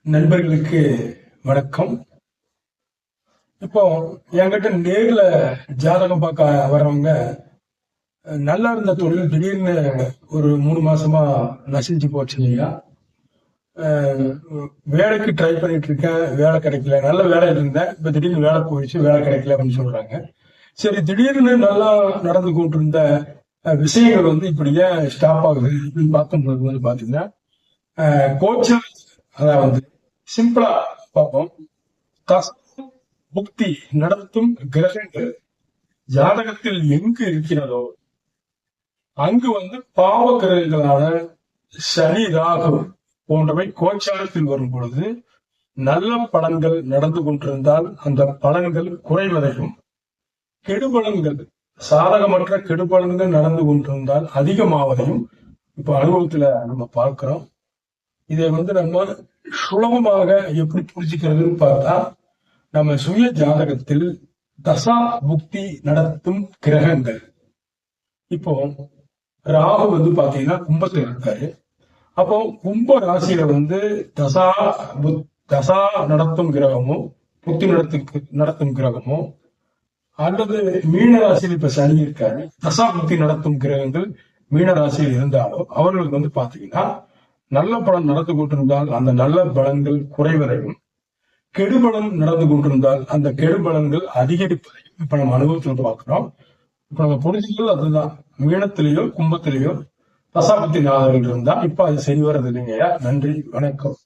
நண்பர்களுக்கு வணக்கம். இப்போ என்கிட்ட நேர்ல ஜாதகம் பார்க்க வர்றவங்க நல்லா இருந்த தொழில் திடீர்னு ஒரு 3 மாசமா நசிஞ்சு போச்சு இல்லையா. வேலைக்கு ட்ரை பண்ணிட்டு இருக்கேன், வேலை கிடைக்கல. நல்ல வேலை இருந்தேன், இப்ப திடீர்னு வேலை போயிடுச்சு, வேலை கிடைக்கல அப்படின்னு சொல்றாங்க. சரி, திடீர்னு நல்லா நடந்து கொண்டு இருந்த விஷயங்கள் இப்படி ஏன் ஸ்டாப் ஆகுது அப்படின்னு பார்க்கும்போது பாத்தீங்கன்னா, கோச்சர் அதாவது சிம்பிளா பார்ப்போம். புக்தி நடத்தும் கிரகங்கள் ஜாதகத்தில் எங்கு இருக்கிறதோ அங்கு பாவ கிரகங்களான சனி, ராகு போன்றவை கோச்சாரத்தில் வரும் பொழுது நல்ல பலன்கள் நடந்து கொண்டிருந்தால் அந்த பலன்கள் குறைவதையும், கெடுபலன்கள் சாதகமற்ற கெடுபலன்கள் நடந்து கொண்டிருந்தால் அதிகமாவதையும் இப்ப அனுபவத்துல நம்ம பார்க்கிறோம். இதை நம்ம சுலபமாக எப்படி புரிஞ்சுக்கிறதுன்னு பார்த்தா, நம்ம சுய ஜாதகத்தில் தசா புக்தி நடத்தும் கிரகங்கள், இப்போ ராகு பாத்தீங்கன்னா கும்பத்துல இருக்காரு. அப்போ கும்ப ராசியில தசா நடத்தும் கிரகமோ புக்தி நடத்தும் கிரகமோ, அல்லது மீன ராசியில் இப்ப சனி இருக்காரு, தசா புக்தி நடத்தும் கிரகங்கள் மீன ராசியில் இருந்தாலோ அவர்களுக்கு பாத்தீங்கன்னா நல்ல பலன் நடந்து கொண்டிருந்தால் அந்த நல்ல பலன்கள் குறைவதையும், கெடுபலன் நடந்து கொண்டிருந்தால் அந்த கெடுபலன்கள் அதிகரிப்பதையும் இப்ப நம்ம அனுபவத்தில் பார்க்கிறோம். இப்ப நம்ம புரிஞ்சுக்கிறது அதுதான். மீனத்திலேயோ கும்பத்திலேயோ தசாபத்தி நாதர்கள் இருந்தா இப்ப அது சரி வர்றது இல்லைங்கய்யா. நன்றி, வணக்கம்.